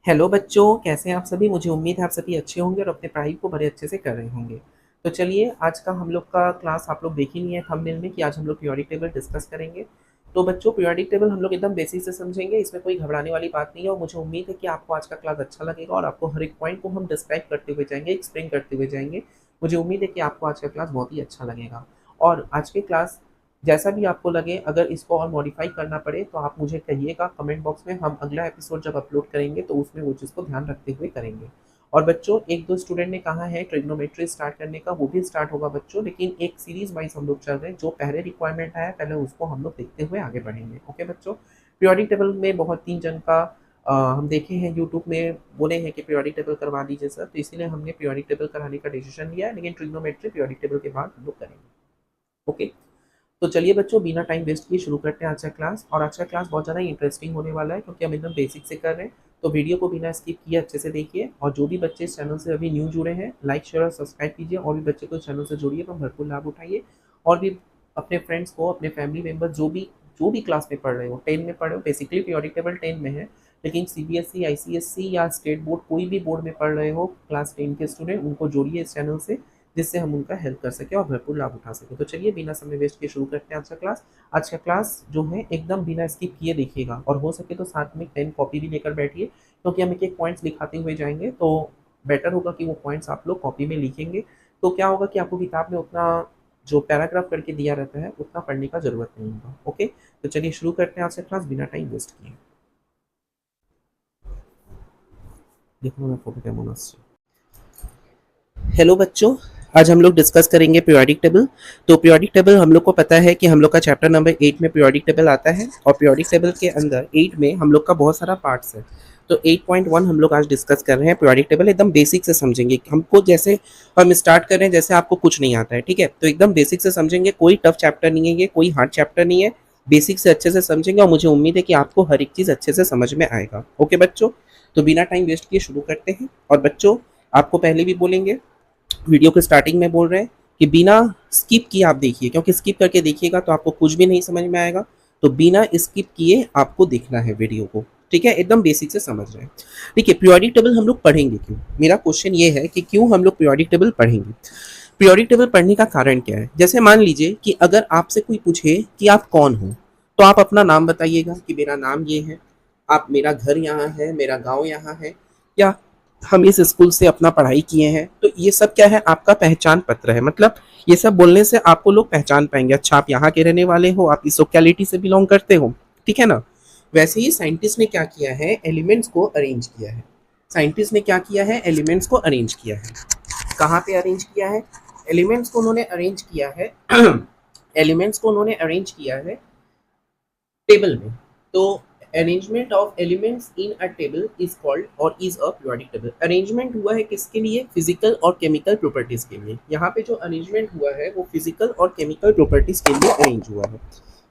Hello बच्चों, कैसे हैं आप सभी। मुझे उम्मीद है आप सभी अच्छे होंगे और अपने पढ़ाई को बड़े अच्छे से कर रहे होंगे। तो चलिए, आज का हम लोग का क्लास आप लोग देख ही लिए थंबनेल में कि आज हम लोग पीरियोडिक टेबल डिस्कस करेंगे। तो बच्चों, पीरियोडिक टेबल हम लोग एकदम बेसिक से समझेंगे, इसमें कोई घबराने वाली बात नहीं है और मुझे उम्मीद है कि आपको आज का क्लास अच्छा लगेगा और आपको हर एक पॉइंट को हम डिस्क्राइब करते हुए जाएंगे, एक्सप्लेन करते हुए जाएंगे। मुझे उम्मीद है कि आपको आज का क्लास बहुत ही अच्छा लगेगा। और आज के क्लास जैसा भी आपको लगे, अगर इसको और मॉडिफाई करना पड़े तो आप मुझे कहिएगा कमेंट बॉक्स में। हम अगला एपिसोड जब अपलोड करेंगे तो उसमें वो चीज़ को ध्यान रखते हुए करेंगे। और बच्चों, एक दो स्टूडेंट ने कहा है ट्रिग्नोमेट्री स्टार्ट करने का, वो भी स्टार्ट होगा बच्चों, लेकिन एक सीरीज वाइज हम लोग चल रहे हैं। जो पहले रिक्वायरमेंट आया पहले उसको हम लोग देखते हुए आगे बढ़ेंगे। ओके बच्चों। पीरियोडिक टेबल में बहुत 3 जन का हम देखे हैं यूट्यूब में, बोले हैं कि पीरियोडिक टेबल करवा दीजिए सर, तो इसीलिए हमने पीरियोडिक टेबल कराने का डिसीजन लिया है, लेकिन ट्रिग्नोमेट्री पीरियोडिक टेबल के बाद हम लोग करेंगे। ओके। तो चलिए बच्चों, बिना टाइम वेस्ट किए शुरू करते हैं आज का क्लास। और आज का क्लास बहुत ज़्यादा इंटरेस्टिंग होने वाला है क्योंकि हम एकदम बेसिक से कर रहे हैं। तो वीडियो को बिना स्किप किए अच्छे से देखिए। और जो भी बच्चे इस चैनल से अभी न्यू जुड़े हैं, लाइक शेयर और सब्सक्राइब कीजिए। और भी बच्चे को इस चैनल से जुड़िए, तो भरपूर लाभ उठाइए। और भी अपने फ्रेंड्स को, अपने फैमिली मेम्बर, जो भी क्लास में पढ़ रहे हो, 10 में पढ़ रहे हो, बेसिकली पीरियोडिक टेबल 10 में है, लेकिन सीबीएसई, आईसीएसई या स्टेट बोर्ड, कोई भी बोर्ड में पढ़ रहे हो, क्लास 10 के स्टूडेंट, उनको जोड़िए इस चैनल से, जिससे हम उनका हेल्प कर सकें और भरपूर लाभ उठा सकें। तो चलिए, बिना समय वेस्ट किए शुरू करते हैं आज का क्लास। आज का क्लास जो है एकदम बिना स्किप किए देखिएगा, और हो सके तो साथ में पेन कॉपी भी लेकर बैठिए, क्योंकि हम एक एक पॉइंट्स दिखाते हुए जाएंगे। तो बेटर होगा कि वो पॉइंट्स आप लोग कॉपी में लिखेंगे। तो क्या होगा कि आपको किताब में उतना जो पैराग्राफ करके दिया रहता है उतना पढ़ने का जरूरत नहीं होगा। ओके। तो चलिए शुरू करते हैं आज का क्लास बिना टाइम वेस्ट किए। देखो मैं फोटो कैमोना से। हेलो बच्चों, आज हम लोग डिस्कस करेंगे पीरियोडिक टेबल। तो पीरियोडिक टेबल हम लोग को पता है कि हम लोग का चैप्टर नंबर 8 में पीरियोडिक टेबल आता है, और पीरियोडिक टेबल के अंदर 8 में हम लोग का बहुत सारा पार्ट्स है। तो 8.1 हम लोग आज डिस्कस कर रहे हैं। पीरियोडिक टेबल एकदम बेसिक से समझेंगे। हमको जैसे हम स्टार्ट कर रहे हैं जैसे आपको कुछ नहीं आता है, ठीक है, तो एकदम बेसिक से समझेंगे। कोई टफ चैप्टर नहीं है ये, कोई हार्ड चैप्टर नहीं है। बेसिक से अच्छे से समझेंगे और मुझे उम्मीद है कि आपको हर एक चीज़ अच्छे से समझ में आएगा। ओके बच्चों, तो बिना टाइम वेस्ट किए शुरू करते हैं। और बच्चों, आपको पहले भी बोलेंगे, वीडियो के स्टार्टिंग में बोल रहे हैं कि बिना स्किप किए आप देखिए, क्योंकि स्किप करके देखिएगा तो आपको कुछ भी नहीं समझ में आएगा। तो बिना स्किप किए आपको देखना है वीडियो को, ठीक है, एकदम बेसिक से समझ रहे हैं। ठीक है, पीरियोडिक टेबल हम लोग पढ़ेंगे क्यों? मेरा क्वेश्चन ये है कि क्यों हम लोग पीरियोडिक टेबल पढ़ेंगे। पीरियोडिक टेबल पढ़ने का कारण क्या है? जैसे मान लीजिए कि अगर आपसे कोई पूछे कि आप कौन हो, तो आप अपना नाम बताइएगा कि मेरा नाम ये है, आप, मेरा घर यहाँ है, मेरा गांव यहाँ है, या हम इस स्कूल से अपना पढ़ाई किए हैं। तो ये सब क्या है? आपका पहचान पत्र है। मतलब ये सब बोलने से आपको लोग पहचान पाएंगे, अच्छा आप यहाँ के रहने वाले हो, आप इस लोकेलिटी से बिलोंग करते हो, ठीक है ना। वैसे ही साइंटिस्ट ने क्या किया है? एलिमेंट्स को अरेंज किया है। साइंटिस्ट ने क्या किया है? एलिमेंट्स को अरेंज किया है। कहाँ पे अरेंज किया है? एलिमेंट्स को उन्होंने अरेंज किया है एलिमेंट्स को उन्होंने अरेंज किया है टेबल में। तो arrangement of elements in a table is called और is a periodic table. Arrangement हुआ है किसके लिए? फिजिकल और केमिकल प्रॉपर्टीज के लिए। यहाँ पे जो अरेंजमेंट हुआ है वो फिजिकल और केमिकल प्रॉपर्टीज के लिए अरेंज हुआ है,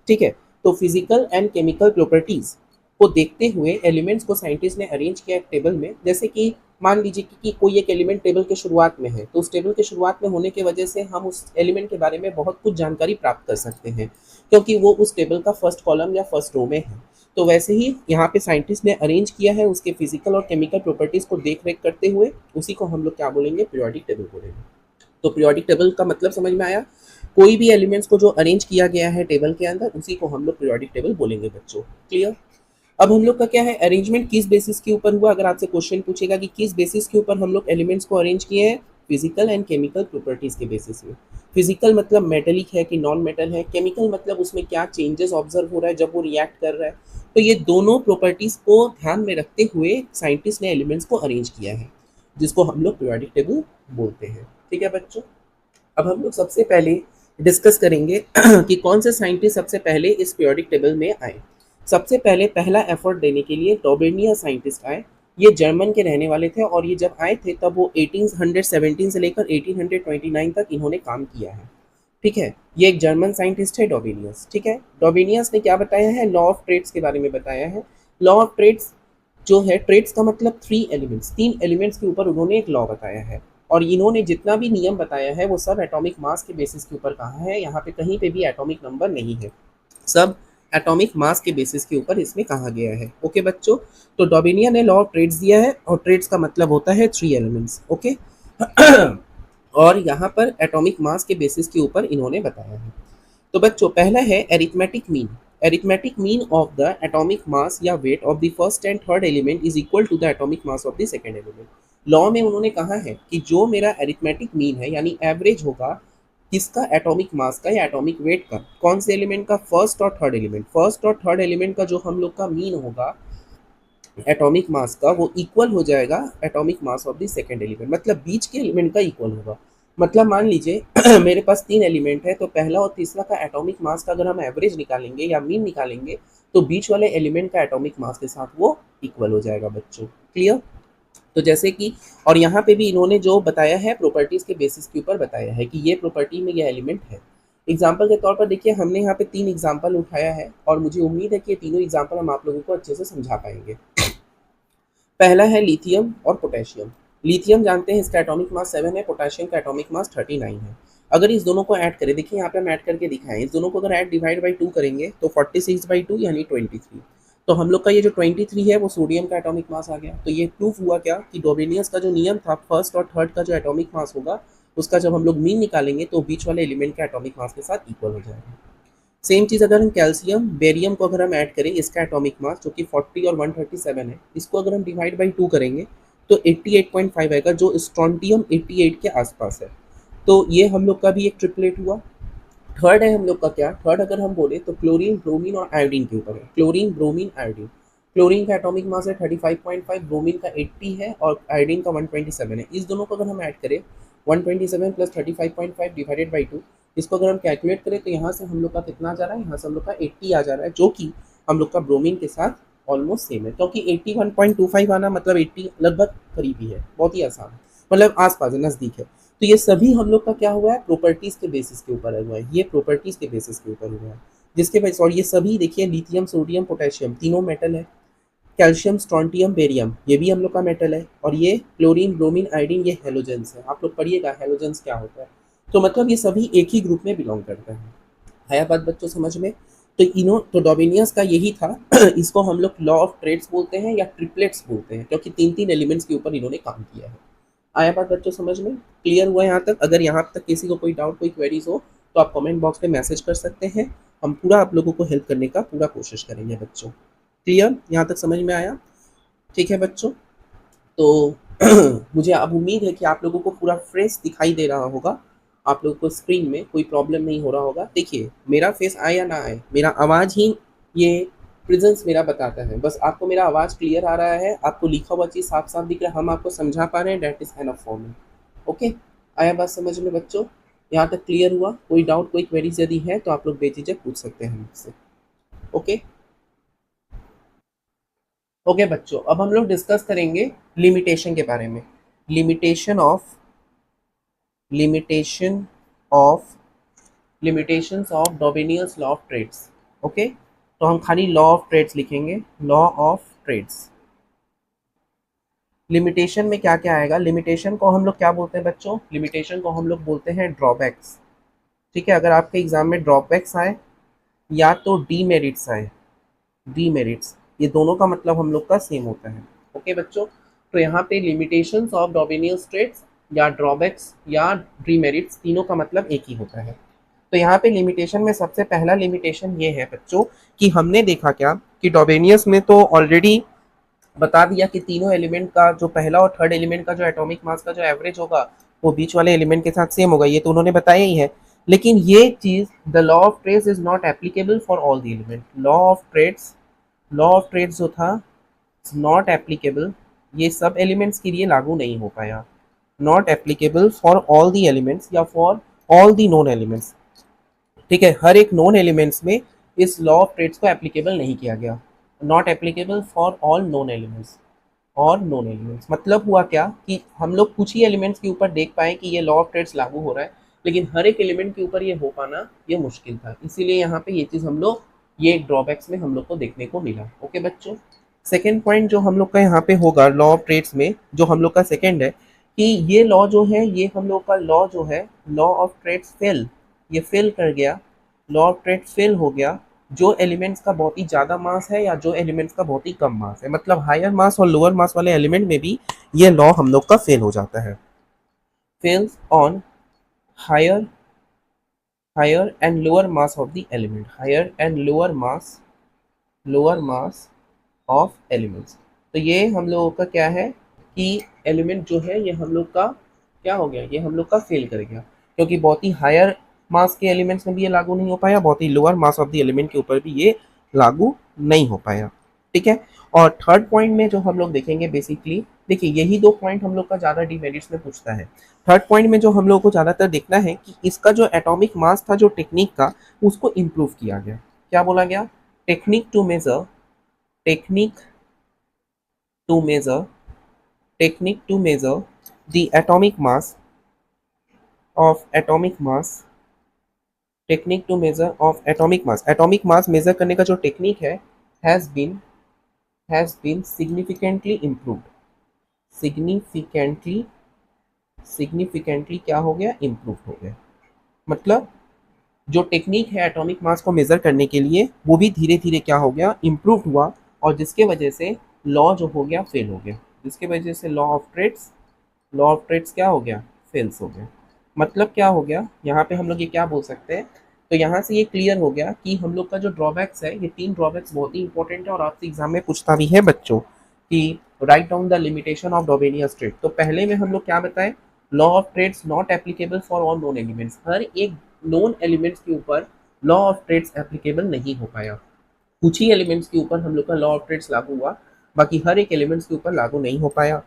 ठीक है। तो फिजिकल एंड केमिकल प्रॉपर्टीज को देखते हुए एलिमेंट्स को साइंटिस्ट ने अरेंज किया टेबल में। जैसे कि मान लीजिए कि कोई एक एलिमेंट टेबल के शुरुआत में है, तो उस टेबल के शुरुआत में होने की वजह से हम उस एलिमेंट के बारे में बहुत कुछ जानकारी प्राप्त कर सकते हैं, क्योंकि वो उस टेबल का फर्स्ट कॉलम या फर्स्ट रो में है। तो वैसे ही यहाँ पे साइंटिस्ट ने अरेंज किया है उसके फिजिकल और केमिकल प्रॉपर्टीज को देख रेख करते हुए। उसी को हम लोग क्या बोलेंगे? पीरियोडिक टेबल बोलेंगे। तो पीरियोडिक टेबल का मतलब समझ में आया? कोई भी एलिमेंट्स को जो अरेंज किया गया है टेबल के अंदर, उसी को हम लोग पीरियोडिक टेबल बोलेंगे बच्चों। क्लियर? अब हम लोग का क्या है? अरेंजमेंट किस बेसिस के ऊपर हुआ? अगर आपसे क्वेश्चन पूछेगा कि किस बेसिस के ऊपर हम लोग एलिमेंट्स को अरेंज किए हैं, फिजिकल एंड केमिकल प्रॉपर्टीज के बेसिस में। फिजिकल मतलब मेटेलिक है कि नॉन मेटल है, केमिकल मतलब उसमें क्या चेंजेस ऑब्जर्व हो रहा है जब वो रिएक्ट कर रहा है। तो ये दोनों प्रॉपर्टीज को ध्यान में रखते हुए साइंटिस्ट ने एलिमेंट्स को अरेंज किया है, जिसको हम लोग पीरियोडिक टेबल बोलते हैं। ठीक है बच्चों, अब हम लोग सबसे पहले डिस्कस करेंगे कि कौन से साइंटिस्ट सबसे पहले इस पीरियोडिक टेबल में आए। सबसे पहले पहला एफर्ट देने के लिए डॉबेनिया साइंटिस्ट आए। ये जर्मन के रहने वाले थे, और ये जब आए थे तब वो 1817 से लेकर 1829 तक इन्होंने काम किया है, ठीक है। ये एक जर्मन साइंटिस्ट है डॉबेनियस, ठीक है। डॉबेनियस ने क्या बताया है? लॉ ऑफ ट्रेड्स के बारे में बताया है। लॉ ऑफ ट्रेड्स जो है, ट्रेड्स का मतलब 3 एलिमेंट्स के ऊपर उन्होंने एक लॉ बताया है। और इन्होंने जितना भी नियम बताया है वो सब एटॉमिक मास के बेसिस के ऊपर कहा है। यहाँ पे कहीं पे भी एटॉमिक नंबर नहीं है, सब एटॉमिक मास के बेसिस के ऊपर इसमें कहा गया है। ओके बच्चों, तो डॉबिनिया ने लॉ ऑफ ट्रेड्स दिया है और ट्रेड्स का मतलब होता है 3 एलिमेंट्स। ओके और यहाँ पर एटॉमिक मास के बेसिस के ऊपर इन्होंने बताया है। तो बच्चों पहला है arithmetic mean. Arithmetic mean of the atomic mass या weight of the first and third element is equal to the atomic mass of the second element. Law में उन्होंने कहा है कि जो मेरा एरिथमेटिक मीन है यानी एवरेज होगा किसका, एटॉमिक मास का या एटॉमिक वेट का, कौन से एलिमेंट का, फर्स्ट और थर्ड एलिमेंट, फर्स्ट और थर्ड एलिमेंट का जो हम लोग का मीन होगा एटॉमिक मास का वो इक्वल हो जाएगा atomic mass of the second element, मतलब बीच के एलिमेंट का इक्वल होगा। मतलब मान लीजिए मेरे पास 3 एलिमेंट है तो पहला और तीसरा का एटॉमिक मास का अगर हम एवरेज निकालेंगे या मीन निकालेंगे तो बीच वाले एलिमेंट का एटॉमिक मास के साथ वो इक्वल हो जाएगा बच्चों। क्लियर? तो जैसे कि और यहाँ पे भी इन्होंने जो बताया है प्रॉपर्टीज के बेसिस के ऊपर बताया है कि ये प्रॉपर्टी में ये एलिमेंट है। एग्जाम्पल के तौर पर देखिए हमने यहाँ पे 3 एग्जाम्पल उठाया है और मुझे उम्मीद है कि ये तीनों एग्जाम्पल हम आप लोगों को अच्छे से समझा पाएंगे। पहला है लिथियम और पोटेशियम। लिथियम जानते हैं इसका एटॉमिक मास 7 है, पोटेशियम का एटॉमिक मास 39 है। अगर इस दोनों को ऐड करें, देखिए यहाँ पे हम ऐड करके दिखाएं, इस दोनों को अगर ऐड डिवाइड बाई 2 करेंगे तो 46/2 यानी 23। तो हम लोग का ये जो 23 है वो सोडियम का एटॉमिक मास आ गया। तो ये प्रूफ हुआ क्या कि डोबेनियस का जो नियम था फर्स्ट और थर्ड का जो एटॉमिक मास होगा उसका जब हम लोग मीन निकालेंगे तो बीच वाले एलिमेंट का एटॉमिक मास के साथ इक्वल हो जाएगा। सेम चीज़ अगर हम कैल्शियम बेरियम को अगर हम ऐड करें, इसका एटॉमिक मास जो कि 40 और 137 है, इसको अगर हम डिवाइड बाई 2 करेंगे तो 88.5 आएगा जो स्ट्रॉन्टियम 88 के आसपास है। तो ये हम लोग का भी एक ट्रिपलेट हुआ। थर्ड है हम लोग का क्या, थर्ड अगर हम बोले तो क्लोरीन ब्रोमीन और आयोडीन के ऊपर है। क्लोरीन ब्रोमीन आयोडीन, क्लोरीन का एटॉमिक मास है 35.5, ब्रोमीन का 80 है और आयोडीन का 127 है। इस दोनों को अगर हम ऐड करें 127 प्लस 35.5 डिवाइडेड बाई 2, इसको अगर हम कैलकुलेट करें तो यहाँ से हम लोग का कितना आ जा रहा है, यहाँ से हम लोग का 80 आ जा रहा है जो कि हम लोग का ब्रोमीन के साथ ऑलमोस्ट सेम है। क्योंकि 81.25 आना मतलब 80 लगभग करीबी है, बहुत ही आसान है, मतलब आसपास है, नज़दीक है। तो ये सभी हम लोग का क्या हुआ है, प्रॉपर्टीज के बेसिस के ऊपर हुआ है, ये प्रॉपर्टीज के बेसिस के ऊपर हुआ है जिसके वजह से, और ये सभी देखिए लिथियम सोडियम पोटेशियम तीनों मेटल है, कैल्शियम स्ट्रॉन्टियम बेरियम ये भी हम लोग का मेटल है, और ये क्लोरीन ब्रोमीन आयोडीन ये हेलोजेंस है। आप लोग पढ़िएगा हेलोजेंस क्या होता है। तो मतलब ये सभी एक ही ग्रुप में बिलोंग करते हैं। आया बात बच्चों समझ में? तो इनो तो डोबिनियस का यही था इसको हम लोग लॉ ऑफ ट्रेड्स बोलते हैं या ट्रिपलेट्स बोलते हैं क्योंकि 3 एलिमेंट्स के ऊपर इन्होंने काम किया है। आया बात बच्चों समझ में? क्लियर हुआ यहाँ तक? अगर यहाँ तक किसी को कोई डाउट कोई क्वेरीज हो तो आप कमेंट बॉक्स में मैसेज कर सकते हैं, हम पूरा आप लोगों को हेल्प करने का पूरा कोशिश करेंगे बच्चों। क्लियर? यहाँ तक समझ में आया? ठीक है बच्चों, तो मुझे अब उम्मीद है कि आप लोगों को पूरा फ्रेश दिखाई दे रहा होगा, आप लोगों को स्क्रीन में कोई प्रॉब्लम नहीं हो रहा होगा। देखिए मेरा फेस आए या ना आए, मेरा आवाज़ ही ये प्रेजेंस मेरा बताता है, बस आपको मेरा आवाज़ क्लियर आ रहा है, आपको लिखा हुआ चीज़ साफ साफ दिख रहा है, हम आपको समझा पा रहे हैं, that is enough for me. Okay, आया बात समझ में बच्चों? यहाँ तक क्लियर हुआ? कोई डाउट कोई क्वेरीज यदि है तो आप लोग बेझिझक पूछ सकते हैं मुझसे। ओके ओके बच्चों, अब हम लोग डिस्कस करेंगे लिमिटेशन के बारे में। Limitation of limitation of limitations of Dobereiner law of triads. Okay, तो हम खाली लॉ ऑफ ट्रेड्स लिखेंगे, लॉ ऑफ ट्रेड्स। लिमिटेशन में क्या क्या आएगा, लिमिटेशन को हम लोग क्या बोलते हैं बच्चों, लिमिटेशन को हम लोग बोलते हैं ड्रॉबैक्स। ठीक है, अगर आपके एग्जाम में ड्रॉबैक्स आए या तो डीमेरिट्स आए, डीमेरिट्स ये दोनों का मतलब हम लोग का सेम होता है। ओके बच्चों, तो यहाँ पे लिमिटेशंस ऑफ डोबेनियस ट्रेड्स या ड्रॉबैक्स या डीमेरिट्स तीनों का मतलब एक ही होता है। तो यहाँ पे लिमिटेशन में सबसे पहला लिमिटेशन ये है बच्चों कि हमने देखा क्या कि डोबेनियस में तो ऑलरेडी बता दिया कि तीनों एलिमेंट का जो पहला और थर्ड एलिमेंट का जो एटॉमिक मास का जो एवरेज होगा वो बीच वाले एलिमेंट के साथ सेम होगा, ये तो उन्होंने बताया ही है। लेकिन ये चीज the law of triads is not applicable for all the element. Law of triads जो था नॉट एप्लीकेबल, ये सब एलिमेंट्स के लिए लागू नहीं हो पाया। Not applicable for all the elements या for all the non elements. ठीक है, हर एक नॉन एलिमेंट्स में इस लॉ ऑफ ट्रेड्स को एप्लीकेबल नहीं किया गया। Not applicable for all non elements, और नॉन एलिमेंट्स मतलब हुआ क्या कि हम लोग कुछ ही एलिमेंट्स के ऊपर देख पाए कि ये लॉ ऑफ ट्रेड्स लागू हो रहा है, लेकिन हर एक एलिमेंट के ऊपर ये हो पाना ये मुश्किल था, इसीलिए यहाँ पे ये चीज़ हम लोग ये ड्रॉबैक्स में हम लोग को देखने को मिला। ओके बच्चों, सेकेंड पॉइंट जो हम लोग का यहाँ पे होगा लॉ ऑफ ट्रेड्स में, जो हम लोग का सेकेंड है कि ये लॉ जो है, ये हम लोग का लॉ जो है लॉ ऑफ ट्रेड्स फेल, ये फेल कर गया, लॉ ऑफ ट्रेड फेल हो गया जो एलिमेंट्स का बहुत ही ज़्यादा मास है या जो एलिमेंट्स का बहुत ही कम मास है, मतलब हायर मास और लोअर मास वाले एलिमेंट में भी ये लॉ हम लोग का फेल हो जाता है। Fails on higher higher and lower mass of the element, higher and lower mass of elements. तो ये हम लोगों का क्या है कि एलिमेंट जो है ये हम लोग का क्या हो गया, ये हम लोग का फेल कर गया, क्योंकि बहुत ही हायर मास के एलिमेंट्स में भी ये लागू नहीं हो पाया, बहुत ही lower mass of the element के ऊपर भी ये लागू नहीं हो पाया। ठीक है। और थर्ड पॉइंट में जो हम लोग देखेंगे बेसिकली, देखिए यही दो पॉइंट हम लोग का ज़्यादा डिमेरिट्स में पूछता है। थर्ड पॉइंट में जो हम लोग को ज़्यादातर देखना है कि इसका जो एटॉमिक मास था जो टेक्निक का, उसको इम्प्रूव किया गया। क्या बोला गया? Technique to measure technique to measure technique to measure the of atomic mass technique to measure of atomic mass measure करने का जो टेक्निक है has been significantly improved. Significantly क्या हो गया? इम्प्रूव हो गया। मतलब जो टेक्निक है एटॉमिक मास को मेजर करने के लिए वो भी धीरे धीरे क्या हो गया? इम्प्रूव हुआ, और जिसके वजह से लॉ जो हो गया फेल हो गया, जिसके वजह से लॉ ऑफ ट्रेड्स क्या हो गया? फेल्स हो गया। मतलब क्या हो गया यहाँ पे हम लोग ये क्या बोल सकते हैं? तो यहाँ से ये क्लियर हो गया कि हम लोग का जो ड्रॉबैक्स है, ये 3 ड्रॉबैक्स बहुत ही इंपॉर्टेंट है और आपसे एग्जाम में पूछता भी है बच्चों कि write down the limitation of Dobereiner triad. तो पहले में हम लोग क्या बताएं? Law of triads not applicable for all known elements. हर एक नोन एलिमेंट्स के ऊपर लॉ ऑफ ट्रेड्स एप्लीकेबल नहीं हो पाया। कुछ ही एलिमेंट्स के ऊपर हम लोग का लॉ ऑफ ट्रेड्स लागू हुआ, बाकी हर एक एलिमेंट्स के ऊपर लागू नहीं हो पाया।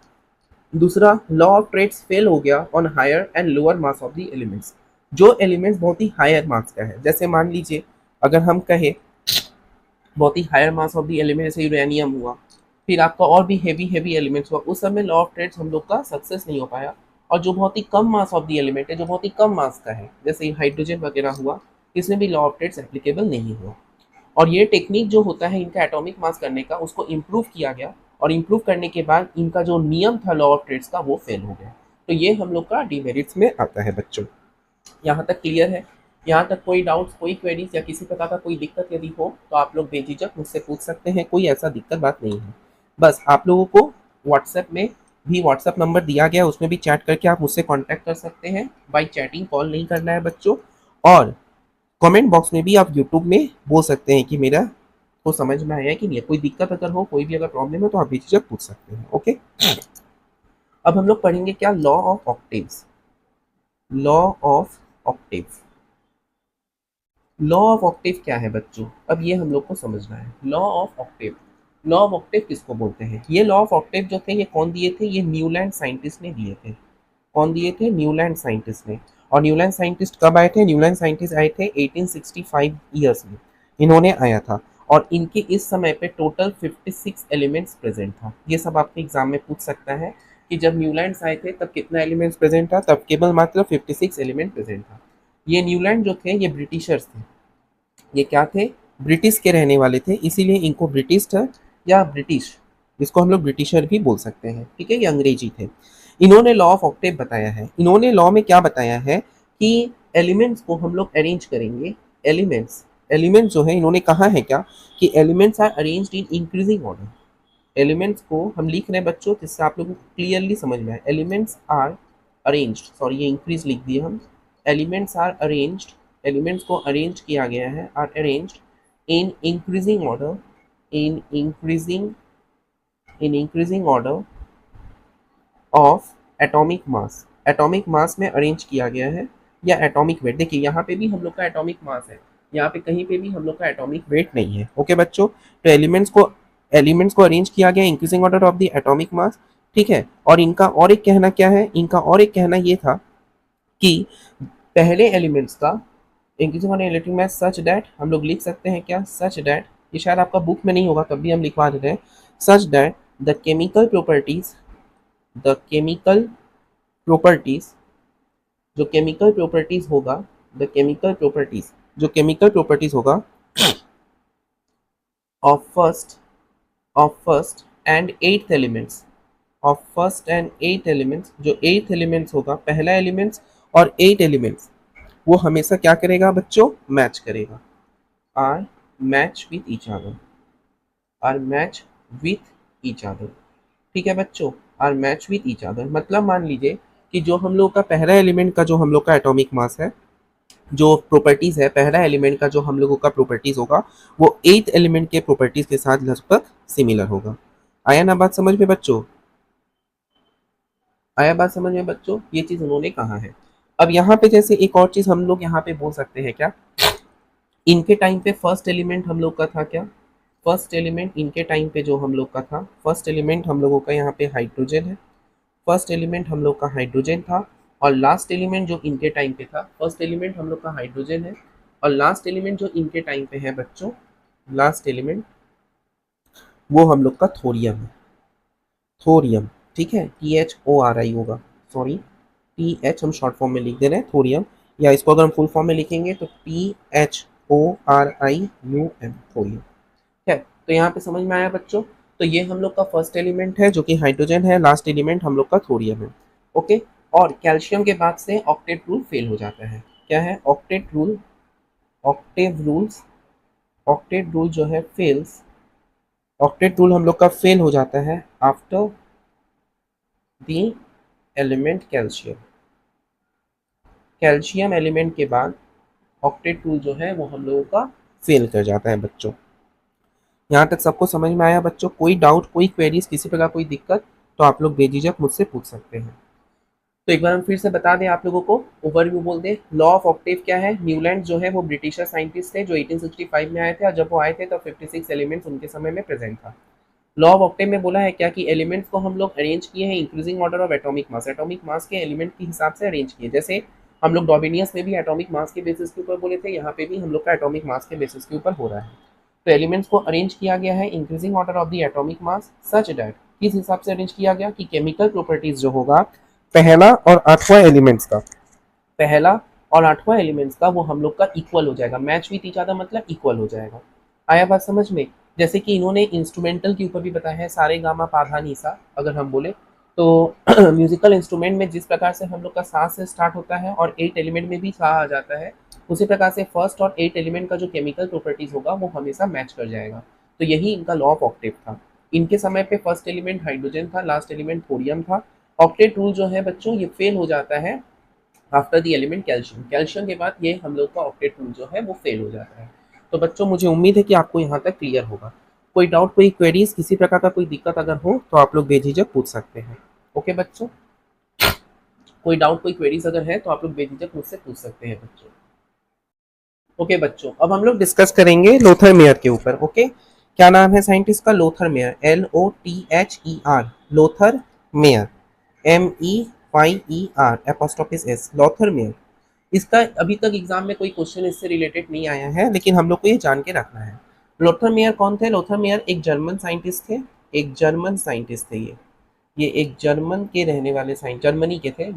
दूसरा, लॉ ऑफ ट्रेड्स फेल हो गया on higher and lower mass of the elements. जो एलिमेंट्स बहुत ही हायर मास का है, जैसे मान लीजिए अगर हम कहें बहुत ही higher mass of the element, जैसे यूरेनियम हुआ, फिर आपका और भी हेवी एलिमेंट्स हुआ, उस समय लॉ ऑफ ट्रेड्स हम लोग का सक्सेस नहीं हो पाया। और जो बहुत ही कम मास ऑफ द एलिमेंट है, जो बहुत ही कम मास का है, जैसे हाइड्रोजन वगैरह हुआ, इसमें भी लॉ ऑफ ट्रेड्स एप्लीकेबल नहीं हुआ। और ये टेक्निक जो होता है इनका एटॉमिक मास करने का, उसको इम्प्रूव किया गया, और इम्प्रूव करने के बाद इनका जो नियम था लॉ ऑफ ट्रेड्स का वो फेल हो गया। तो ये हम लोग का डिमेरिट्स में आता है बच्चों। यहाँ तक क्लियर है? यहाँ तक कोई डाउट्स, कोई क्वेरीज या किसी प्रकार का कोई दिक्कत यदि हो तो आप लोग बेझिझक मुझसे पूछ सकते हैं, कोई ऐसा दिक्कत बात नहीं है। बस आप लोगों को व्हाट्सएप में भी व्हाट्सएप नंबर दिया गया है, उसमें भी चैट करके आप मुझसे कांटेक्ट कर सकते हैं। बाय चैटिंग कॉल नहीं करना है बच्चों। और कमेंट बॉक्स में भी आप यूट्यूब में बोल सकते हैं कि मेरा को समझ में आया कि नहीं। कोई दिक्कत अगर हो, कोई भी अगर प्रॉब्लम है तो आप बेझिझक पूछ सकते हैं। ओके। अब हम लोग पढ़ेंगे क्या? Law of octaves. Law of Octave law of Octave क्या है बच्चों? अब ये हम लोग को समझना है। Law of Octave, law of Octave किसको बोलते हैं? ये लॉ ऑफ ऑक्टेव जो थे ये कौन दिए थे? ये न्यूलैंड साइंटिस्ट ने दिए थे। कौन दिए थे? न्यूलैंड साइंटिस्ट ने। और न्यूलैंड साइंटिस्ट कब आए थे? न्यूलैंड साइंटिस्ट आए थे 1865 ईयर्स में, इन्होंने आया था। और इनके इस समय पे टोटल 56 एलिमेंट्स प्रेजेंट था। ये सब आपके एग्जाम में पूछ सकता है कि जब न्यूलैंड्स आए थे तब कितना एलिमेंट्स प्रेजेंट था? तब केवल मात्र 56 एलिमेंट प्रेजेंट था। ये न्यूलैंड जो थे ये ब्रिटिशर्स थे। ये क्या थे? ब्रिटिश के रहने वाले थे, इसीलिए इनको ब्रिटिश या ब्रिटिश, इसको हम लोग ब्रिटिशर भी बोल सकते हैं। ठीक है, ये अंग्रेजी थे। इन्होंने लॉ ऑफ ऑक्टेव बताया है। इन्होंने लॉ में क्या बताया है कि एलिमेंट्स को हम लोग अरेंज करेंगे। एलिमेंट्स जो है, इन्होंने कहा है क्या कि elements are arranged in increasing order. Elements को हम लिख रहे हैं बच्चों जिससे आप लोगों को क्लियरली समझ में आए। एलिमेंट्स आर अरेंज्ड, सॉरी ये इंक्रीज लिख दिए हम। एलिमेंट्स आर अरेंज्ड, एलिमेंट्स को अरेंज किया गया है, are arranged in increasing order, in increasing order of atomic mass. एटॉमिक मास में अरेंज किया गया है, या एटॉमिक वेट। देखिए यहाँ पे भी हम लोग का एटॉमिक मास है, यहाँ पे कहीं पे भी हम लोग का एटॉमिक वेट नहीं है। ओके बच्चों, तो एलिमेंट्स को अरेंज किया गया increasing order of the atomic मास। ठीक है। और इनका और एक कहना क्या है? इनका और एक कहना ये था कि पहले एलिमेंट्स का increasing order electric mass such that, हम लोग लिख सकते हैं क्या? सच दैट, ये शायद आपका बुक में नहीं होगा तब भी हम लिखवा देते हैं। Such that the chemical properties जो केमिकल प्रॉपर्टीज होगा, केमिकल प्रॉपर्टीज होगा of first and eighth elements, जो एट्थ एलिमेंट्स होगा, पहला एलिमेंट्स और 8 एलिमेंट्स, वो हमेशा क्या करेगा बच्चों? मैच करेगा। Are match with each other, are match with each other. ठीक है बच्चों, are match with each other मतलब मान लीजिए कि जो हम लोग का पहला एलिमेंट का जो हम लोग का एटॉमिक मास है, जो प्रॉपर्टीज है, पहला एलिमेंट का जो हम लोगों का प्रॉपर्टीज होगा वो एथ एलिमेंट के प्रॉपर्टीज के साथ लगभग सिमिलर होगा। आया ना बात समझ में बच्चों? आया बात समझ में बच्चों? ये चीज उन्होंने कहा है। अब यहाँ पे जैसे एक और चीज हम लोग यहाँ पे बोल सकते हैं क्या, इनके टाइम पे फर्स्ट एलिमेंट हम लोग का था क्या, फर्स्ट एलिमेंट इनके टाइम पे जो हम लोग का था, फर्स्ट एलिमेंट हम लोगों का यहाँ पे हाइड्रोजन है, फर्स्ट एलिमेंट हम लोग का हाइड्रोजन था। और लास्ट एलिमेंट जो इनके टाइम पे था, फर्स्ट एलिमेंट हम लोग का हाइड्रोजन है और लास्ट एलिमेंट जो इनके टाइम पे है बच्चों, लास्ट एलिमेंट वो हम लोग का थोरियम है, थोरियम। ठीक है, THORI होगा, सॉरी TH हम शॉर्ट फॉर्म में लिख दे रहे हैं थोरियम, या इसको अगर हम फुल फॉर्म में लिखेंगे तो THORIUM, थोरियम। है, तो यहाँ पे समझ में आया बच्चों? तो ये हम लोग का फर्स्ट एलिमेंट है जो कि हाइड्रोजन है, लास्ट एलिमेंट हम लोग का थोरियम है। ओके, और कैल्शियम के बाद से ऑक्टेट रूल फेल हो जाता है। क्या है octet rule? Octave rules, octet rule जो है फेल्स, ऑक्टेट रूल हम लोग का फेल हो जाता है after the element calcium. Calcium element के बाद ऑक्टेट रूल जो है वो हम लोगों का फेल कर जाता है बच्चों। यहाँ तक सबको समझ में आया बच्चों? कोई डाउट, कोई क्वेरीज, किसी प्रकार कोई दिक्कत तो आप लोग बेझिझक मुझसे पूछ सकते हैं। तो एक बार हम फिर से बता दें आप लोगों को, ओवरव्यू बोल दें। लॉ ऑफ ऑक्टेव क्या है? न्यूलैंड जो है वो ब्रिटिशर साइंटिस्ट थे जो 1865 में आए थे, और जब वो आए थे तो 56 एलिमेंट्स उनके समय में प्रेजेंट था। लॉ ऑफ ऑक्टेव में बोला है क्या कि एलिमेंट्स को हम लोग अरेंज किए हैं increasing order of atomic mass, एटॉमिक मास के एलिमेंट के हिसाब से अरेंज किए। जैसे हम लोग डॉबिनियस में भी एटॉमिक मास के बेसिस के ऊपर बोले थे, यहाँ पे भी हम लोग का एटॉमिक मास के बेसिस के ऊपर हो रहा है। तो एलिमेंट्स को अरेंज किया गया है increasing order of the atomic mass such that, किस हिसाब से अरेंज किया गया कि केमिकल प्रॉपर्टीज जो होगा पहला और आठवां एलिमेंट्स का, पहला और आठवां एलिमेंट्स का वो हम लोग का इक्वल हो जाएगा, मैच विथ ईच अदर मतलब इक्वल हो जाएगा। आया बात समझ में? जैसे कि इन्होंने इंस्ट्रूमेंटल के ऊपर भी बताया है, सारे गामा पाधा नीसा अगर हम बोले तो म्यूजिकल इंस्ट्रूमेंट में जिस प्रकार से हम लोग का सा से स्टार्ट होता है और 8 एलिमेंट में भी सा आ जाता है, उसी प्रकार से फर्स्ट और 8 एलिमेंट का जो केमिकल प्रॉपर्टीज होगा वो हमेशा मैच कर जाएगा। तो यही इनका लॉ ऑफ ऑक्टेव था। इनके समय पे फर्स्ट एलिमेंट हाइड्रोजन था, लास्ट एलिमेंट थोरियम था। ऑक्टेट रूल जो है बच्चों ये फेल हो जाता है after the element calcium, calcium के बाद ये हम लोग का ऑक्टेट रूल जो है वो फेल हो जाता है। तो बच्चों मुझे उम्मीद है कि आपको यहाँ तक क्लियर होगा। कोई डाउट, कोई क्वेरीज, किसी प्रकार का कोई दिक्कत अगर हो तो आप लोग बेझिझक पूछ सकते हैं। ओके बच्चों, कोई डाउट, कोई क्वेरीज अगर है तो आप लोग बेझिझक मुझसे पूछ सकते हैं बच्चों। ओके बच्चों, अब हम लोग डिस्कस करेंगे लोथर मेयर के ऊपर। ओके, क्या नाम है साइंटिस्ट का? Lothar Meyer, LOTHER, Lothar Meyer, MEYER एपोस्ट्रोफिस S, Lothar Meyer. इसका अभी तक एग्जाम में कोई क्वेश्चन इससे रिलेटेड नहीं आया है, लेकिन हम लोग को ये जान के रखना है। लोथर मेयर कौन थे? लोथर मेयर एक जर्मन साइंटिस्ट थे, एक जर्मन साइंटिस्ट थे ये एक जर्मन के रहने वाले साइंस, जर्मनी के थे,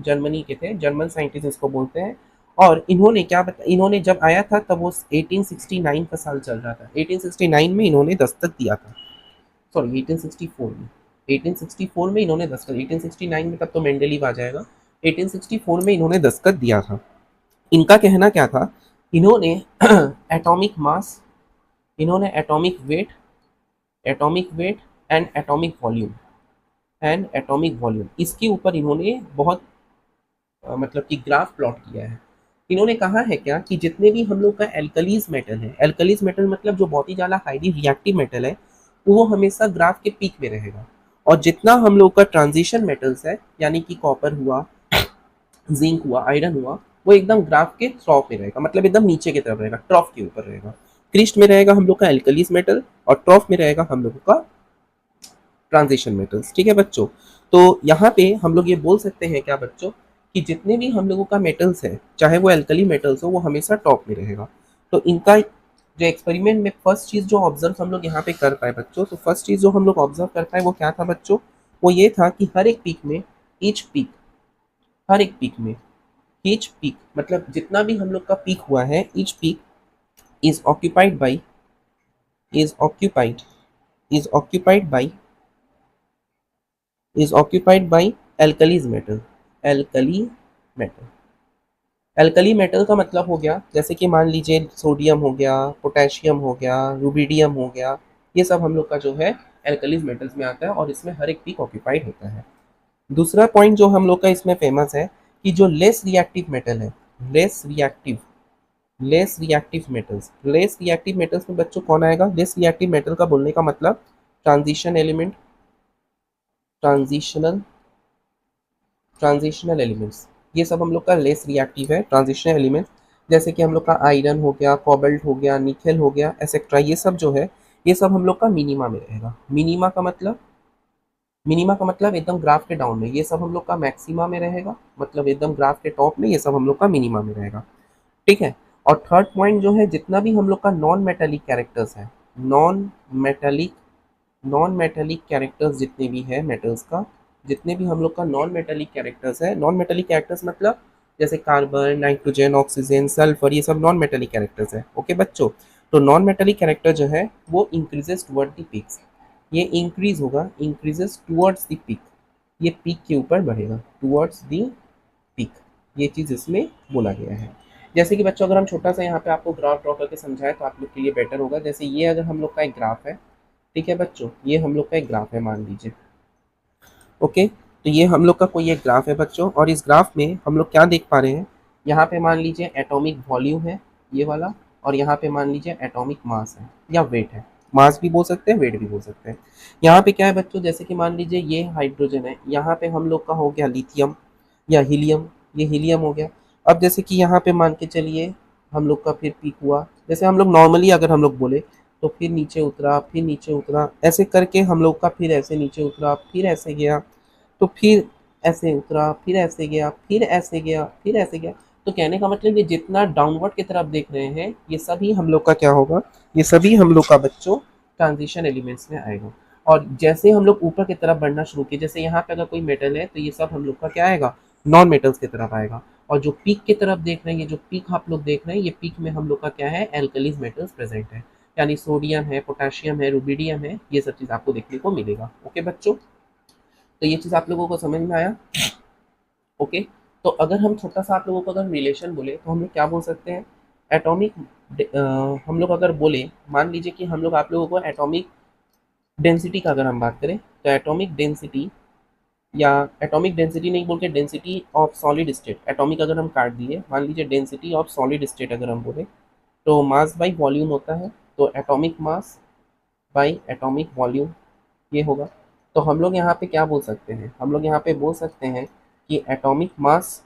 जर्मन साइंटिस्ट इसको बोलते हैं। और इन्होंने क्या बता, इन्होंने जब आया था तब वो 1869 का साल चल रहा था, 1869 में इन्होंने दस्तक दिया था, सॉरी 1864 में, 1864 में इन्होंने दस्तखत, 1869 में तब तो मेंडेलीव आ जाएगा, 1864 में इन्होंने दस्तखत दिया था। इनका कहना क्या था? इन्होंने एटॉमिक मास, इन्होंने atomic weight and atomic volume, इसके ऊपर इन्होंने बहुत मतलब कि ग्राफ प्लॉट किया है। इन्होंने कहा है क्या कि जितने भी हम लोग का एल्कलीज मेटल है, एल्कलीज मेटल मतलब जो बहुत ही ज़्यादा हाईली रिएक्टिव मेटल है, वो हमेशा ग्राफ के पीक में रहेगा। और जितना हम लोग का ट्रांजिशन मेटल्स है, यानी कि कॉपर हुआ, जिंक हुआ, आयरन हुआ, वो एकदम ग्राफ के ट्रॉफ में रहेगा, मतलब एकदम नीचे की तरफ रहेगा, ट्रॉफ के ऊपर रहेगा। क्रिस्ट में रहेगा हम लोग का एल्कलीज मेटल और ट्रॉफ में रहेगा हम लोगों का ट्रांजिशन मेटल्स। ठीक है बच्चों, तो यहाँ पे हम लोग ये बोल सकते हैं क्या बच्चों कि जितने भी हम लोगों का मेटल्स है, चाहे वो एल्कली मेटल्स हो, वो हमेशा टॉप में रहेगा। तो इनका जो एक्सपेरिमेंट में फर्स्ट चीज जो ऑब्जर्व हम लोग यहाँ पे कर पाए बच्चों, तो फर्स्ट चीज जो हम लोग ऑब्जर्व कर पाए वो क्या था बच्चों? वो ये था कि हर एक पीक में, ईच पीक, हर एक पीक में, ईच पीक मतलब जितना भी हम लोग का पीक हुआ है, each peak is occupied by, is occupied is occupied by is occupied by alkalis metal, alkali metal, alkali metal का मतलब हो गया जैसे कि मान लीजिए सोडियम हो गया, पोटेशियम हो गया, रुबिडियम हो गया, ये सब हम लोग का जो है एल्कलीज मेटल्स में आता है और इसमें हर एक पीक ऑक्यूपाइड होता है। दूसरा पॉइंट जो हम लोग का इसमें फेमस है कि जो लेस रिएक्टिव मेटल है, लेस रिएक्टिव मेटल्स में बच्चों कौन आएगा? लेस रिएक्टिव मेटल का बोलने का मतलब transition element, transitional transitional elements, ये सब हम लोग का लेस रिएक्टिव है। ट्रांजिशनल एलिमेंट जैसे कि हम लोग का आयरन हो गया, कोबाल्ट हो गया, निकेल हो गया, एसेट्रा, ये सब जो है ये सब हम लोग का मिनिमा में रहेगा। मिनिमा का मतलब एकदम ग्राफ के डाउन में, ये सब हम लोग का मैक्सिमा में रहेगा, मतलब एकदम ग्राफ के टॉप में, ये सब हम लोग का मिनिमा में रहेगा। ठीक है। और थर्ड पॉइंट जो है, जितना भी हम लोग का नॉन मेटेलिक कैरेक्टर्स है, non metallic non metallic characters जितने भी है मेटल्स का, जितने भी हम लोग का नॉन मेटेलिक कैरेक्टर्स है, नॉन मेटेलिक कैरेक्टर्स मतलब जैसे कार्बन, नाइट्रोजन, ऑक्सीजन, सल्फर, ये सब नॉन मेटेलिक कैरेक्टर्स है। ओके बच्चों, तो नॉन मेटेलिक कैरेक्टर जो है वो इंक्रीजेस टुवर्ड द पीक्स, ये इंक्रीज होगा, इंक्रीजेस टुवर्ड्स द पीक, ये पीक के ऊपर बढ़ेगा, टुवर्ड्स द पीक, ये चीज़ इसमें बोला गया है। जैसे कि बच्चों अगर हम छोटा सा यहाँ पे आपको ग्राफ ड्रॉ करके समझाएं तो आप लोग के लिए बेटर होगा। जैसे ये अगर हम लोग का एक ग्राफ है, ठीक है बच्चों, ये हम लोग का एक ग्राफ है मान लीजिए। ओके, तो ये हम लोग का कोई एक ग्राफ है बच्चों, और इस ग्राफ में हम लोग क्या देख पा रहे हैं, यहाँ पे मान लीजिए एटॉमिक वॉल्यूम है ये वाला, और यहाँ पे मान लीजिए एटॉमिक मास है या वेट है, मास भी बोल सकते हैं, वेट भी बोल सकते हैं। यहाँ पे क्या है बच्चों, जैसे कि मान लीजिए ये हाइड्रोजन है, यहाँ पे हम लोग का हो गया लिथियम या हीलियम, ये हीलियम हो गया। अब जैसे कि यहाँ पे मान के चलिए हम लोग का फिर पीक हुआ, जैसे हम लोग नॉर्मली अगर हम लोग बोले तो फिर नीचे उतरा, फिर नीचे उतरा, ऐसे करके हम लोग का फिर ऐसे नीचे उतरा, फिर ऐसे गया, तो फिर ऐसे उतरा, फिर ऐसे गया, फिर ऐसे गया, फिर ऐसे गया। तो कहने का मतलब ये जितना डाउनवर्ड की तरफ देख रहे हैं ये सभी हम लोग का क्या होगा, ये सभी हम लोग का बच्चों ट्रांजिशन एलिमेंट्स में आएगा। और जैसे हम लोग ऊपर की तरफ बढ़ना शुरू किए, जैसे यहाँ पे अगर कोई मेटल है तो ये सब हम लोग का क्या आएगा, नॉन मेटल्स की तरफ आएगा। और जो पीक की तरफ देख रहे हैं, ये जो पीक आप लोग देख रहे हैं, ये पीक में हम लोग का क्या है, एल्कलीज मेटल्स प्रेजेंट है, यानी सोडियम है, पोटेशियम है, रुबिडियम है, ये सब चीज़ आपको देखने को मिलेगा। ओके बच्चों, तो ये चीज़ आप लोगों को समझ में आया। ओके, तो अगर हम छोटा सा आप लोगों को अगर रिलेशन बोले तो हम लोग क्या बोल सकते हैं, एटॉमिक, हम लोग अगर बोले, मान लीजिए कि हम लोग आप लोगों को एटॉमिक डेंसिटी का अगर हम बात करें तो एटॉमिक डेंसिटी, या एटॉमिक डेंसिटी नहीं बोल के density of solid state, atomic अगर हम काट दिए, मान लीजिए डेंसिटी ऑफ सॉलिड स्टेट अगर हम बोले तो मास बाई वॉल्यूम होता है, तो atomic mass by atomic volume ये होगा। तो हम लोग यहाँ पे क्या बोल सकते हैं, हम लोग यहाँ पे बोल सकते हैं कि एटॉमिक मास,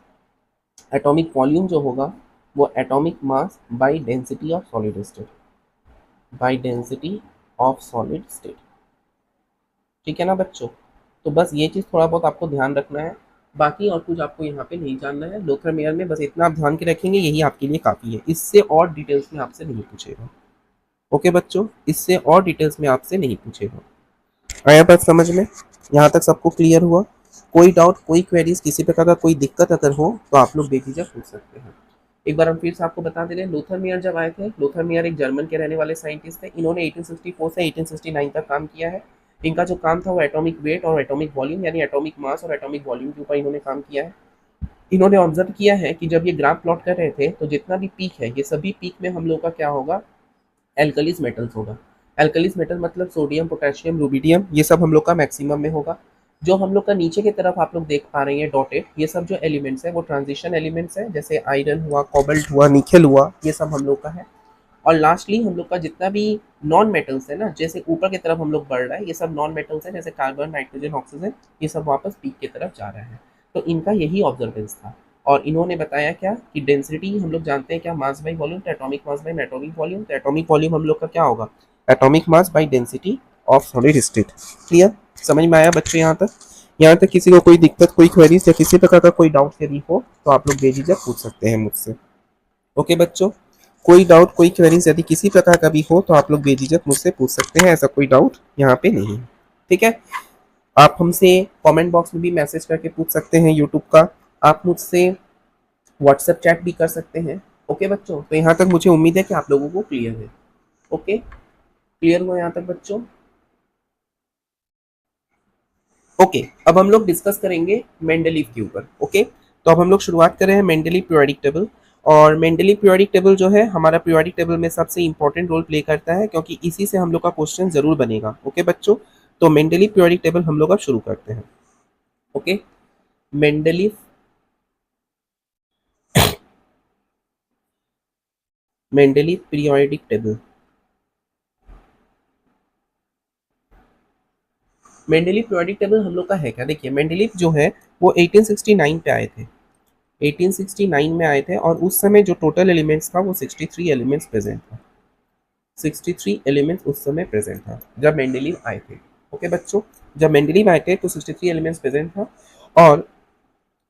एटॉमिक वॉल्यूम जो होगा वो atomic mass by density of solid state, by density of solid state. ठीक है ना बच्चों, तो बस ये चीज़ थोड़ा बहुत आपको ध्यान रखना है, बाकी और कुछ आपको यहाँ पे नहीं जानना है। लोथर मेयर में बस इतना आप ध्यान के रखेंगे, यही आपके लिए काफ़ी है, इससे और डिटेल्स में आपसे नहीं पूछेगा। ओके बच्चों, इससे और डिटेल्स में आपसे नहीं पूछेगा। आया बात समझ में? यहाँ तक सबको क्लियर हुआ? कोई डाउट, कोई क्वेरीज, किसी प्रकार का कोई दिक्कत अगर हो तो आप लोग बेझिझक पूछ सकते हैं। एक बार हम फिर से आपको बता दे रहे हैं, लोथर मेयर जब आए थे, लोथर मेयर एक जर्मन के रहने वाले साइंटिस्ट थे। इन्होंने 1864 से 1869 तक काम किया है। इनका जो काम था वो एटॉमिक वेट और एटॉमिक वॉल्यूम, यानी एटॉमिक मास और एटॉमिक वॉल्यूम के ऊपर इन्होंने काम किया है। इन्होंने ऑब्जर्व किया है कि जब ये ग्राफ प्लॉट कर रहे थे तो जितना भी पीक है, ये सभी पीक में हम लोग का क्या होगा, एल्कलीज मेटल्स होगा। एल्कलीज मेटल मतलब सोडियम, पोटेशियम, रुबिडियम, ये सब हम लोग का मैक्सिमम में होगा। जो हम लोग का नीचे की तरफ आप लोग देख पा रहे हैं डॉटेड, ये सब जो एलिमेंट्स है वो ट्रांजिशन एलिमेंट्स है, जैसे आयरन हुआ, कोबाल्ट हुआ, निकेल हुआ, ये सब हम लोग का है। और लास्टली हम लोग का जितना भी नॉन मेटल्स है ना, जैसे ऊपर की तरफ हम लोग बढ़ रहा है, ये सब नॉन मेटल्स है, जैसे कार्बन, नाइट्रोजन, ऑक्सीजन, ये सब वापस पीक की तरफ जा रहा है। तो इनका यही ऑब्जर्वेंस था। और इन्होंने बताया क्या कि डेंसिटी हम लोग जानते हैं क्या, मास बाई वॉल्यूम, तो atomic mass by atomic volume, तो एटॉमिक वॉल्यूम हम लोग का क्या होगा, atomic mass by density of solid state. Clear, समझ में आया बच्चों? यहाँ तक, यहाँ तक किसी को कोई दिक्कत, कोई क्वेरीज या किसी प्रकार का कोई डाउट यदि हो तो आप लोग बेझिझक पूछ सकते हैं मुझसे। ओके बच्चों, कोई डाउट, कोई क्वेरीज यदि किसी प्रकार का भी हो तो आप लोग बेझिझक मुझसे पूछ सकते हैं, ऐसा कोई डाउट यहाँ पे नहीं है। ठीक है, आप हमसे कमेंट बॉक्स में भी मैसेज करके पूछ सकते हैं यूट्यूब का, आप मुझसे व्हाट्सएप चैट भी कर सकते हैं। ओके बच्चों, तो यहाँ तक मुझे उम्मीद है कि आप लोगों को क्लियर है। ओके, क्लियर हुआ यहाँ तक बच्चों? ओके, अब हम लोग डिस्कस करेंगे मेंडलीव के ऊपर। ओके, तो अब हम लोग शुरुआत कर रहे हैं मेंडलीव पीरियोडिक टेबल। और मेंडलीव पीरियोडिक टेबल जो है हमारा पीरियोडिक टेबल में सबसे इंपॉर्टेंट रोल प्ले करता है, क्योंकि इसी से हम लोग का क्वेश्चन जरूर बनेगा। ओके बच्चों, तो मेंडलीव पीरियोडिक टेबल हम लोग अब शुरू करते हैं। Okay, Mendeleev Mendeleev periodic table. Mendeleev periodic table हम लोग का है क्या? देखिए, मेंडलीव जो है वो 1869 पे आए थे। 1869 में आए थे और उस समय जो टोटल एलिमेंट्स था वो 63 एलिमेंट्स प्रेजेंट था। 63 एलिमेंट्स उस समय प्रेजेंट था जब मेंडलीव आए थे। ओके बच्चों, जब मेंडलीव आए थे तो 63 एलिमेंट्स प्रेजेंट था। और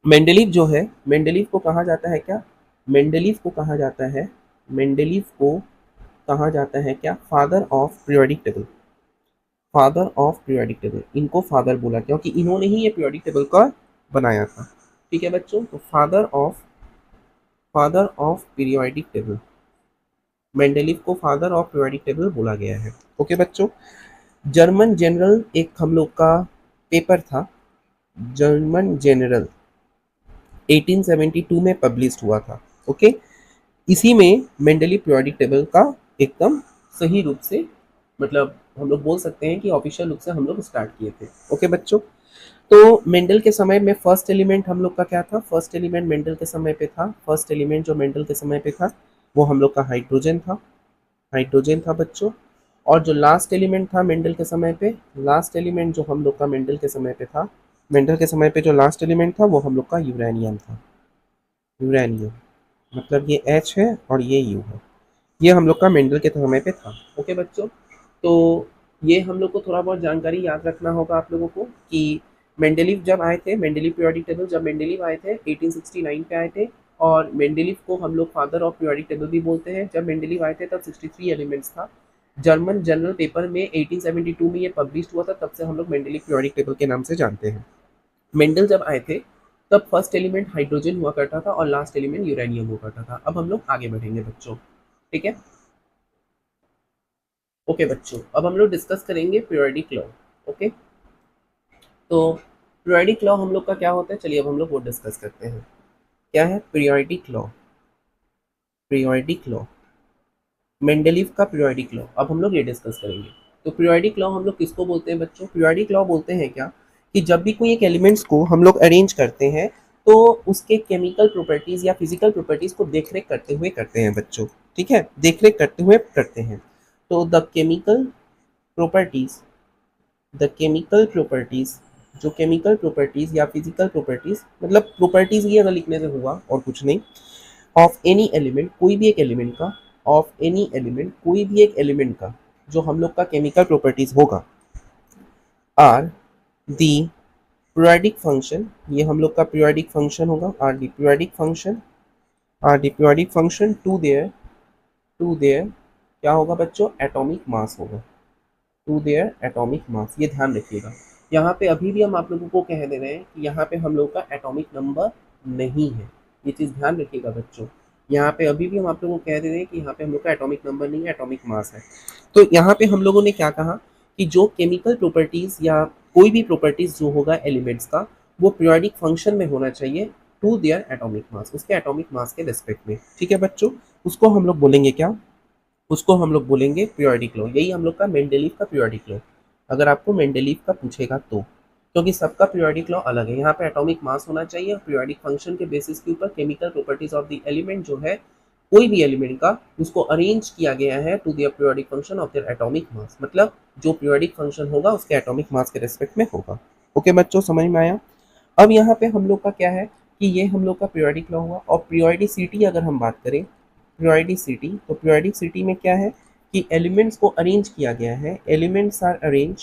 मेंडलीव जो है, मेंडलीव को कहा जाता है क्या? मेंडलीव को कहा जाता है, मेंडलीव को कहा जाता है क्या? Father of periodic table. Father of periodic table, इनको फादर बोला क्योंकि इन्होंने ही ये पीरियोडिक टेबल का बनाया था। ठीक है बच्चों, तो father of periodic table, Mendeleev को फादर ऑफ पीरियोडिक टेबल बोला गया है। ओके बच्चों, जर्मन जनरल एक हम लोग का पेपर था, जर्मन जनरल 1872 में पब्लिश हुआ था। ओके, इसी में मेंडलीव पीरियोडिक टेबल का एकदम सही रूप से, मतलब हम लोग बोल सकते हैं कि ऑफिशियल रूप से हम लोग स्टार्ट किए थे। ओके बच्चों, तो मेंडल के समय में फर्स्ट एलिमेंट हम लोग का क्या था? फर्स्ट एलिमेंट मेंडल के समय पे था, फर्स्ट एलिमेंट जो मेंडल के समय पे था वो हम लोग का हाइड्रोजन था। हाइड्रोजन था बच्चों। और जो लास्ट एलिमेंट था मेंडल के समय पे, लास्ट एलिमेंट जो हम लोग का मेंडल के समय पे था, मेंडल के समय पे जो लास्ट एलिमेंट था वो हम लोग का यूरेनियम था। यूरेनियम, मतलब ये H है और ये U है। ये हम लोग का मेंडल के समय पे था। ओके बच्चों, तो ये हम लोग को थोड़ा बहुत जानकारी याद रखना होगा आप लोगों को कि मेंडलीव जब आए थे, मेंडलीव पीरियोडिक टेबल जब मेंडलीव आए थे 1869 पे आए थे। और मेंडलीव को हम लोग फादर ऑफ पीरियोडिक टेबल भी बोलते हैं। जब मेंडलीव आए थे तब 63 एलिमेंट्स था। जर्मन जनरल पेपर में 1872 में ये पब्लिश हुआ था, तब से हम लोग मेंडलीव पीरियोडिक टेबल के नाम से जानते हैं। मेंडल जब आए थे तब फर्स्ट एलिमेंट हाइड्रोजन हुआ करता था और लास्ट एलिमेंट यूरेनियम हुआ करता था। अब हम लोग आगे बढ़ेंगे बच्चों, ठीक है? ओके बच्चों, अब हम लोग डिस्कस करेंगे पीरियोडिक लॉ। ओके, तो पीरियोडिक लॉ हम लोग का क्या होता है, चलिए अब हम लोग वो डिस्कस करते हैं। क्या है periodic law? Periodic law, Mendeleev का पीरियोडिक लॉ, अब हम लोग ये डिस्कस करेंगे। तो पीरियोडिक लॉ हम लोग किसको बोलते हैं बच्चों? पीरियोडिक लॉ बोलते हैं क्या कि जब भी कोई एक एलिमेंट्स को हम लोग अरेंज करते हैं तो उसके केमिकल प्रॉपर्टीज या फिजिकल प्रॉपर्टीज को देखरेख करते हुए करते हैं बच्चों। ठीक है, देखरेख करते हुए करते हैं। तो the chemical properties, the chemical properties, जो केमिकल प्रॉपर्टीज या फिजिकल प्रॉपर्टीज, मतलब प्रॉपर्टीज ही अगर लिखने से हुआ और कुछ नहीं, ऑफ एनी एलिमेंट, कोई भी एक एलिमेंट का, ऑफ एनी एलिमेंट, कोई भी एक एलिमेंट का जो हम लोग का केमिकल प्रॉपर्टीज होगा, आर दी पीरियोडिक फंक्शन, ये हम लोग का पीरियोडिक फंक्शन होगा, are the periodic function, are the periodic function to their क्या होगा बच्चों? एटॉमिक मास होगा, टू देयर एटॉमिक मास। ये ध्यान रखिएगा, यहाँ पे अभी भी हम आप लोगों को कह दे रहे हैं कि यहाँ पे हम लोग का एटॉमिक नंबर नहीं है। ये चीज़ ध्यान रखिएगा बच्चों, यहाँ पे अभी भी हम आप लोगों को कह दे रहे हैं कि यहाँ पे हम लोग का एटॉमिक नंबर नहीं है, एटॉमिक मास है। तो यहाँ पे हम लोगों ने क्या कहा कि जो केमिकल प्रॉपर्टीज या कोई भी प्रॉपर्टीज जो होगा एलिमेंट्स का, वो पीरियोडिक फंक्शन में होना चाहिए टू देयर एटॉमिक मास, उसके एटॉमिक मास के रेस्पेक्ट में। ठीक है बच्चों, उसको हम लोग बोलेंगे क्या? उसको हम लोग बोलेंगे पीरियोडिक लॉ। यही हम लोग का मेंडलीव का पीरियोडिक लॉ, अगर आपको मेंडलीव का पूछेगा तो, क्योंकि सबका पीरियोडिक लॉ अलग है। यहाँ पे एटॉमिक मास होना चाहिए और पीरियोडिक फंक्शन के बेसिस के ऊपर chemical properties of the element जो है, कोई भी एलिमेंट का, उसको अरेंज किया गया है to the periodic function of their atomic mass, मतलब जो पीरियोडिक फंक्शन होगा उसके एटॉमिक मास के रेस्पेक्ट में होगा। ओके बच्चों, समझ में आया? अब यहाँ पे हम लोग का क्या है कि ये हम लोग का पीरियोडिक लॉ हुआ। और पीरियोडिसिटी अगर हम बात करें, पीरियोडिसिटी, तो पीरियोडिसिटी में क्या है कि एलिमेंट्स को अरेंज किया गया है, elements are arrange,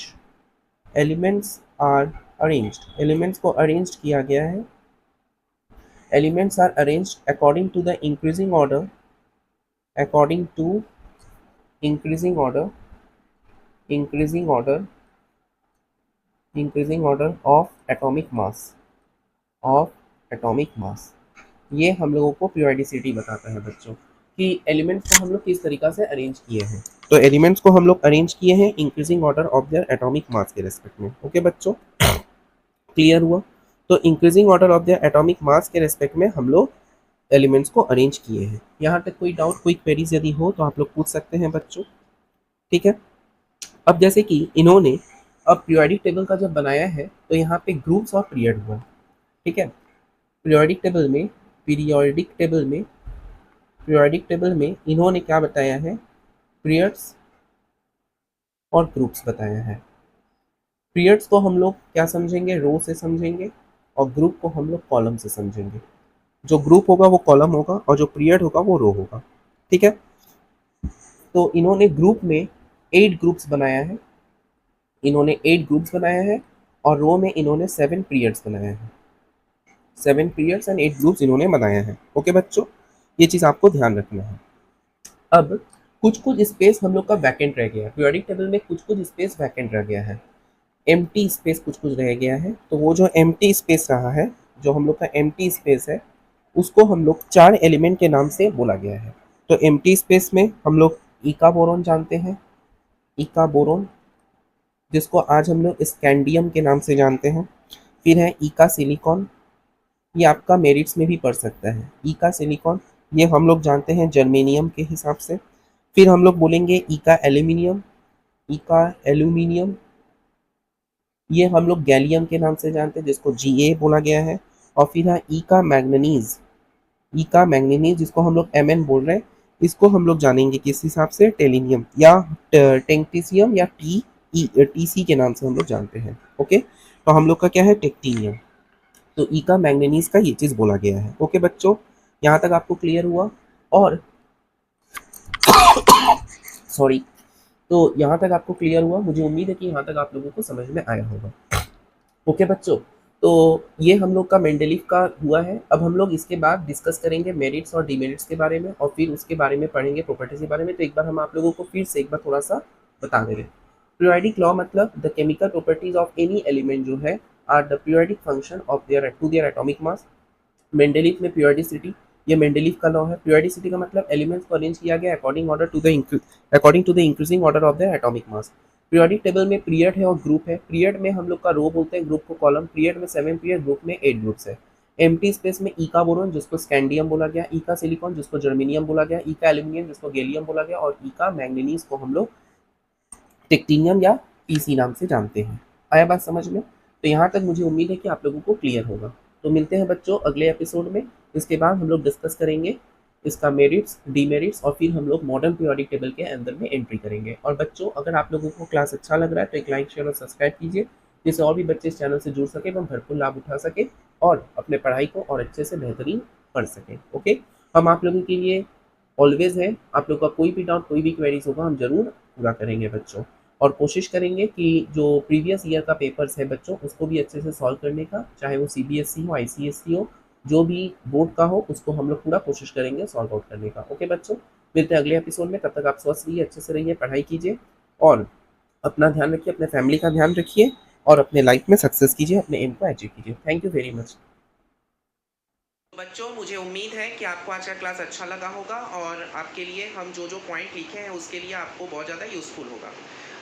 elements are arranged, elements को अरेंज किया गया है, elements are arranged according to the increasing order, according to increasing order, increasing order, increasing order of atomic mass, of atomic mass. ये हम लोगों को पीरियोडिसिटी बताता है बच्चों कि एलिमेंट्स को हम लोग किस तरीका से अरेंज किए हैं। तो एलिमेंट्स को हम लोग अरेंज किए हैं increasing order of their atomic मास के रेस्पेक्ट में। ओके बच्चों, क्लियर हुआ? तो increasing order of the atomic मास के रेस्पेक्ट में हम लोग एलिमेंट्स को अरेंज किए हैं। यहाँ तक कोई डाउट, कोई क्वेरीज यदि हो तो आप लोग पूछ सकते हैं बच्चों, ठीक है। अब जैसे कि इन्होंने अब पीरियोडिक टेबल का जब बनाया है तो यहाँ पे ग्रुप्स और पीरियड हुआ, ठीक है। पीरियोडिक टेबल में पीरियोडिक टेबल में पीरियोडिक टेबल में इन्होंने क्या बताया है, पीरियड्स और ग्रुप्स बताया है। पीरियड्स को हम लोग क्या समझेंगे, रो से समझेंगे, और ग्रुप को हम लोग कॉलम से समझेंगे। जो ग्रुप होगा वो कॉलम होगा और जो पीरियड होगा वो रो होगा, ठीक है। तो इन्होंने ग्रुप में 8 ग्रुप्स बनाया है, इन्होंने 8 ग्रुप्स बनाया है, और रो में इन्होंने 7 पीरियड्स बनाया है। 7 पीरियड्स एंड 8 ग्रुप्स इन्होंने बनाया है। ओके बच्चों, ये चीज़ आपको ध्यान रखना है। अब कुछ कुछ स्पेस हम लोग का वैकेंट रह गया है, पीरियोडिक टेबल में कुछ कुछ स्पेस वैकेंट रह गया है, एम्प्टी स्पेस कुछ कुछ रह गया है। तो वो जो एम्प्टी स्पेस रहा है, जो हम लोग का एम्प्टी स्पेस है, उसको हम लोग 4 एलिमेंट के नाम से बोला गया है। तो एम्प्टी स्पेस में हम लोग ईका बोरोन जानते हैं, ईका बोरोन, जिसको आज हम लोग स्कैंडियम के नाम से जानते हैं। फिर है ईका सिलिकॉन, ये आपका मेरिट्स में भी पढ़ सकता है। ईका सिलिकॉन ये हम लोग जानते हैं जर्मेनियम के हिसाब से। फिर हम लोग बोलेंगे ईका एल्यूमिनियम, ईका एल्यूमिनियम ये हम लोग गैलियम के नाम से जानते हैं, जिसको Ga बोला गया है। और फिर है ईका मैग्नीज, ईका मैग्नीज जिसको हम लोग Mn बोल रहे हैं, इसको हम लोग जानेंगे किस हिसाब से, टेलिनियम या टेंटिसियम या टीसी के नाम से हम लोग जानते हैं। ओके, तो हम लोग का क्या है, टेक्टिनियम। तो ईका मैग्नीज का ये चीज़ बोला गया है। ओके बच्चों, यहाँ तक आपको क्लियर हुआ? और सॉरी, तो यहाँ तक आपको क्लियर हुआ, मुझे उम्मीद है कि यहाँ तक आप लोगों को समझ में आया होगा। ओके बच्चों, तो ये हम लोग का मेंडलीव का हुआ है। अब हम लोग इसके बाद डिस्कस करेंगे मेरिट्स और डीमेरिट्स के बारे में, और फिर उसके बारे में पढ़ेंगे प्रॉपर्टीज के बारे में। तो एक बार हम आप लोगों को फिर से एक बार थोड़ा सा बता देंगे। पीरियोडिक लॉ मतलब the chemical properties of any element जो है are the periodic function of their atomic mass. Mendeleev में पीरियोडिसिटी, ये मेंडलीव का लॉ है। पीरियोडिसिटी का मतलब एलिमेंट्स को अरेंज किया गया according to the increasing order of the atomic mass. Periodic table में पीरियड है और ग्रुप है। पीरियड में हम लोग का रो बोलते हैं, ग्रुप को कॉलम। पीरियड में 7 पीरियड, ग्रुप में 8 ग्रुप्स है। एम्प्टी स्पेस में ईका बोरोन जिसको स्कैंडियम बोला गया, ईका सिलिकॉन जिसको जर्मेनियम बोला गया, ईका एल्यूमिनियम जिसको गैलियम बोला गया, और ईका मैग्नीज को हम लोग टेक्टिनियम या पीसी नाम से जानते हैं। आया बात समझ में? तो यहाँ तक मुझे उम्मीद है कि आप लोगों को क्लियर होगा। तो मिलते हैं बच्चों अगले एपिसोड में। इसके बाद हम लोग डिस्कस करेंगे इसका मेरिट्स, डीमेरिट्स, और फिर हम लोग मॉडर्न पीरियोडिक टेबल के अंदर में एंट्री करेंगे। और बच्चों, अगर आप लोगों को क्लास अच्छा लग रहा है तो एक लाइक, शेयर और सब्सक्राइब कीजिए, जिससे और भी बच्चे इस चैनल से जुड़ सके एवं भरपूर लाभ उठा सके और अपने पढ़ाई को और अच्छे से बेहतरीन पढ़ सकें। ओके, हम आप लोगों के लिए ऑलवेज है। आप लोग का कोई भी डाउट, कोई भी क्वेरीज होगा, हम जरूर पूरा करेंगे बच्चों। और कोशिश करेंगे कि जो प्रीवियस ईयर का पेपर्स है बच्चों, उसको भी अच्छे से सॉल्व करने का, चाहे वो CBSE हो, ICSE हो, जो भी बोर्ड का हो, उसको हम लोग पूरा कोशिश करेंगे सॉल्व आउट करने का। ओके बच्चों, मिलते हैं अगले एपिसोड में। तब तक आप स्वस्थ रहिए, अच्छे से रहिए, पढ़ाई कीजिए और अपना ध्यान रखिए, अपने फैमिली का ध्यान रखिए, और अपने लाइफ में सक्सेस कीजिए, अपने एम को अचीव कीजिए। Thank you very much. बच्चों, मुझे उम्मीद है कि आपको आज का क्लास अच्छा लगा होगा, और आपके लिए हम जो जो पॉइंट लिखे हैं उसके लिए आपको बहुत ज़्यादा यूज़फुल होगा।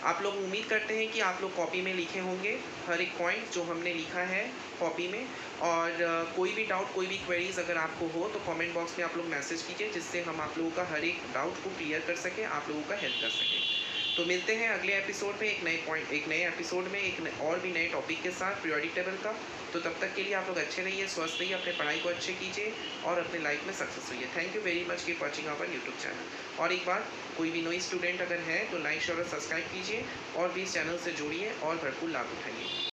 आप लोग उम्मीद करते हैं कि आप लोग कॉपी में लिखे होंगे हर एक पॉइंट जो हमने लिखा है कॉपी में। और कोई भी डाउट, कोई भी क्वेरीज अगर आपको हो तो कमेंट बॉक्स में आप लोग मैसेज कीजिए, जिससे हम आप लोगों का हर एक डाउट को क्लियर कर सकें, आप लोगों का हेल्प कर सकें। तो मिलते हैं अगले एपिसोड में एक नए एपिसोड में और भी नए टॉपिक के साथ पीरियोडिक टेबल का। तो तब तक के लिए आप लोग अच्छे रहिए, स्वस्थ रहिए, अपने पढ़ाई को अच्छे कीजिए और अपने लाइफ में सक्सेस होइए। Thank you very much keep watching our YouTube channel. और एक बार, कोई भी नई स्टूडेंट अगर है तो लाइक, शेयर और सब्सक्राइब कीजिए, और भी इस चैनल से जुड़िए और भरपूर लाभ उठाइए।